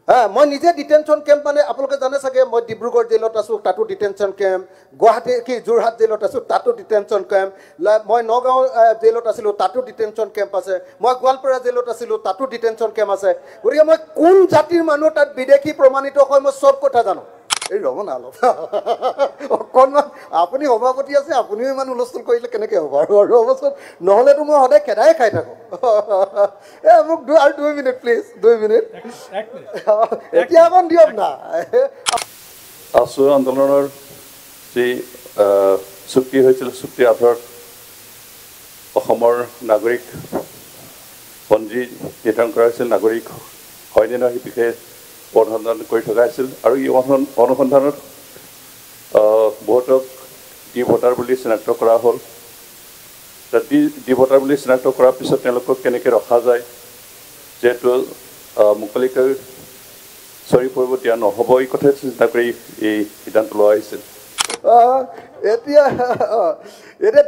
মই নিজে detention camp মানে আপোনালোকে জানে চাগে মই ডিব্ৰুগড় জেলত আছোঁ তাতো ডিটেনশ্যন কেম্প গুৱাহাটী যোৰহাট জেলত আছোঁ তাতো ডিটেনশ্যন কেম্প মই নগাঁও জেলত আছিলোঁ তাতো ডিটেনশ্যন কেম্প আছে মই গোৱালপাৰা জেলত আছিলোঁ তাতো ডিটেনশ্যন কেম্প আছে গতিকে মই কোন জাতিৰ মানুহ তাত বিদেশী প্ৰমাণিত হয় মই চব কথা জানো এই ৰ'ব না অলপ অকণমান আপুনি সভাপতি আছে আপুনিও ইমান হুলস্থুল কৰিলে কেনেকৈ হ'ব আৰু ৰ'বচোন নহ'লেতো মই সদায় খেদাই খাই থাকোঁ মোক আৰু 2 মিনিট প্লিজ 2 মিনিট এতিয়া অকণ দিয়ক না আছু আন্দোলনৰ যি চুক্তি হৈছিল চুক্তিৰ আধাৰত অসমৰ নাগৰিক পঞ্জী নিৰ্ধাৰণ কৰা হৈছিল নাগৰিক হয়নে নহয় সেই বিষয়ে অনুসন্ধান কৰি থকা হৈছিল আৰু এই অনুসন্ধানত বহুতক ডি ভোটাৰ বুলি চিনাক্ত কৰা হ'ল ডি ভোটাৰ বুলি চিনাক্ত কৰাৰ পিছত তেওঁলোকক কেনেকৈ ৰখা যায় যিহেতু মুকলিকৈ চৰি পৰিব দিয়া নহ'ব এই কথাই চিন্তা কৰি এই সিদ্ধান্ত লোৱা হৈছিল এতিয়া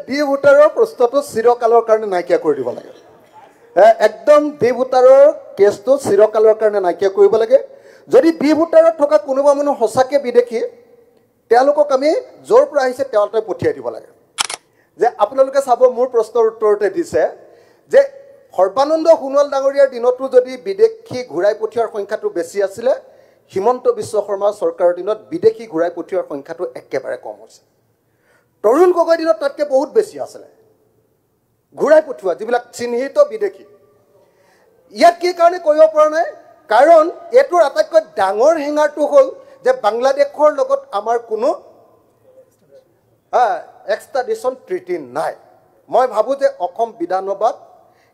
ডি ভোটাৰৰ প্ৰশ্নটো চিৰকালৰ কাৰণে নাইকিয়া কৰি দিব লাগে একদম ডি ভোটাৰৰ কেছটো চিৰকালৰ কাৰণে নাইকিয়া কৰিব লাগে যদি ডি ভোটাৰত থকা কোনোবা মানুহ সঁচাকৈ বিদেশী তেওঁলোকক আমি য'ৰ পৰা আহিছে তেওঁলোকে পঠিয়াই দিব লাগে যে আপোনালোকে চাব মোৰ প্ৰশ্নৰ উত্তৰতে দিছে যে সৰ্বানন্দ সোণোৱাল ডাঙৰীয়াৰ দিনতো যদি বিদেশী ঘূৰাই পঠিওৱাৰ সংখ্যাটো বেছি আছিলে হিমন্ত বিশ্ব শৰ্মা চৰকাৰৰ দিনত বিদেশী ঘূৰাই পঠিওৱাৰ সংখ্যাটো একেবাৰে কম হৈছে তৰুণ গগৈৰ দিনত তাতকৈ বহুত বেছি আছিলে ঘূৰাই পঠিওৱা যিবিলাক চিহ্নিত বিদেশী ইয়াত কি কাৰণে কৰিব পৰা নাই কাৰণ এইটোৰ আটাইতকৈ ডাঙৰ হেঙাৰটো হ'ল যে বাংলাদেশৰ লগত আমাৰ কোনো এক্সট্ৰাডিশ্যন ট্ৰিটি নাই মই ভাবোঁ যে অসম বিধানসভাত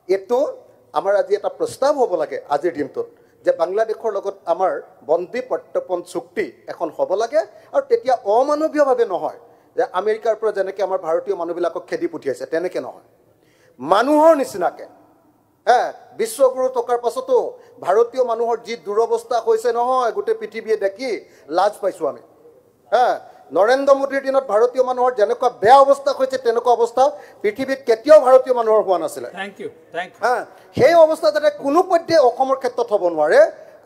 এইটো আমাৰ আজি এটা প্ৰস্তাৱ হ'ব লাগে আজিৰ দিনটোত যে বাংলাদেশৰ লগত আমাৰ বন্দী প্ৰত্যৰ্পণ চুক্তি এখন হ'ব লাগে আৰু তেতিয়া অমানৱীয়ভাৱে নহয় যে আমেৰিকাৰ পৰা যেনেকৈ আমাৰ ভাৰতীয় মানুহবিলাকক খেদি পঠিয়াইছে তেনেকৈ নহয় মানুহৰ নিচিনাকৈ বিশ্বগুৰু থকাৰ পাছতো ভাৰতীয় মানুহৰ যি দুৰৱস্থা হৈছে নহয় গোটেই পৃথিৱীয়ে দেখি লাজ পাইছোঁ আমি নৰেন্দ্ৰ মোদীৰ দিনত ভাৰতীয় মানুহৰ যেনেকুৱা বেয়া অৱস্থা হৈছে তেনেকুৱা অৱস্থা পৃথিৱীত কেতিয়াও ভাৰতীয় মানুহৰ হোৱা নাছিলে সেই অৱস্থা যাতে কোনো পধ্যে অসমৰ ক্ষেত্ৰত হ'ব নোৱাৰে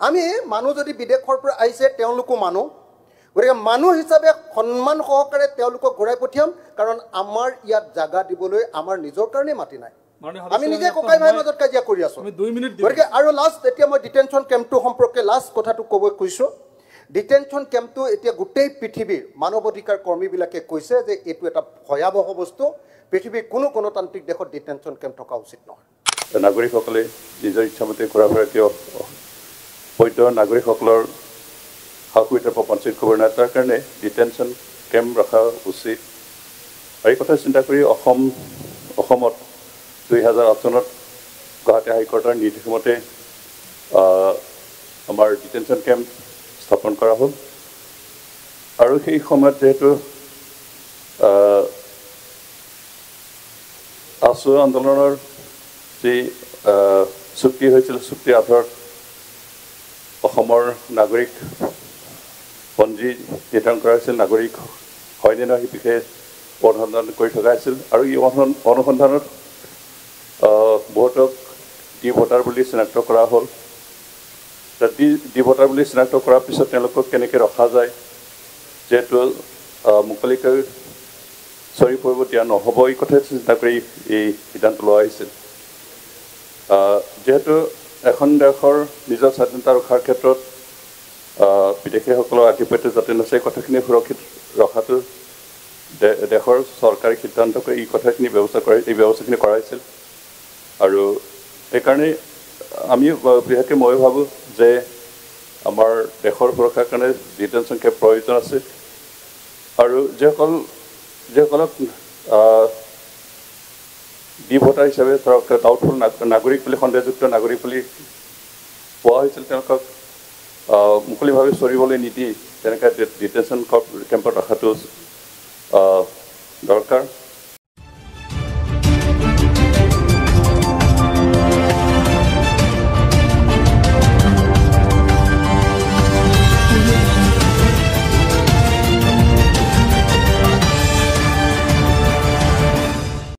আমি মানুহ যদি বিদেশৰ পৰা আহিছে তেওঁলোকো মানুহ গতিকে মানুহ হিচাপে সন্মান সহকাৰে তেওঁলোকক ঘূৰাই পঠিয়াম কাৰণ আমাৰ ইয়াত জাগা দিবলৈ আমাৰ নিজৰ কাৰণে মাটি নাই আমি নিজে ককাই ভাইৰ মাজত কাজিয়া কৰি আছোঁ গতিকে আৰু লাষ্ট এতিয়া মই ডিটেনশ্যন কেম্পটো সম্পৰ্কে লাষ্ট কথাটো ক'ব খুজিছোঁ ডিটেনশ্যন কেম্পটো এতিয়া গোটেই পৃথিৱীৰ মানৱ অধিকাৰ কৰ্মীবিলাকে কৈছে যে এইটো এটা ভয়াৱহ বস্তু পৃথিৱীৰ কোনো গণতান্ত্ৰিক দেশত ডিটেনশ্যন কেম্প থকা উচিত নহয় নাগৰিকসকলে নিজৰ ইচ্ছামতে ঘূৰা ফুৰা কিয় বৈধ নাগৰিকসকলৰ সা সুবিধাৰ পৰা বঞ্চিত কৰিব নাই তাৰ কাৰণে ডিটেনশ্যন কেম্প ৰখা উচিত আৰু এই কথা চিন্তা কৰি অসমত 2008 চনত গুৱাহাটী হাইকোৰ্টৰ নিৰ্দেশমতে আমাৰ ডিটেনশ্যন কেম্প স্থাপন কৰা হ'ল আৰু সেই সময়ত যিহেতু আছু আন্দোলনৰ যি চুক্তি হৈছিল চুক্তিৰ আধাৰত অসমৰ নাগৰিক পঞ্জী নিৰ্ধাৰণ কৰা হৈছিল নাগৰিক হয়নে নহয় সেই বিষয়ে অনুসন্ধান কৰি থকা হৈছিল আৰু এই অনুসন্ধানত বহুতক ডি ভোটাৰ বুলি চিনাক্ত কৰা হ'ল ডি ভোটাৰ বুলি চিনাক্ত কৰাৰ পিছত তেওঁলোকক কেনেকৈ ৰখা যায় যিহেতু মুকলিকৈ চৰি পৰিব দিয়া নহ'ব এই কথাই চিন্তা কৰি এই সিদ্ধান্ত লোৱা হৈছিল যিহেতু এখন দেশৰ নিজৰ স্বাধীনতা ৰখাৰ ক্ষেত্ৰত বিদেশীসকলৰ আধিপত্য যাতে নাছে কথাখিনি সুৰক্ষিত ৰখাটো দেশৰ চৰকাৰী সিদ্ধান্ত কৰি এই কথাখিনি এই ব্যৱস্থাখিনি কৰা হৈছিল আৰু সেইকাৰণে আমি বিশেষকৈ মই ভাবোঁ যে আমাৰ দেশৰ সুৰক্ষাৰ কাৰণে ডিটেনশ্যন কেম্প প্ৰয়োজন আছে আৰু যিসকলক ডি ভোটাৰ হিচাপে ধৰক ডাউটফুল নাগৰিক বুলি সন্দেহযুক্ত নাগৰিক বুলি পোৱা হৈছিল তেওঁলোকক মুকলিভাৱে চৰিবলৈ নিদি তেনেকৈ ডিটেনশ্যন কেম্পত ৰখাটো দৰকাৰ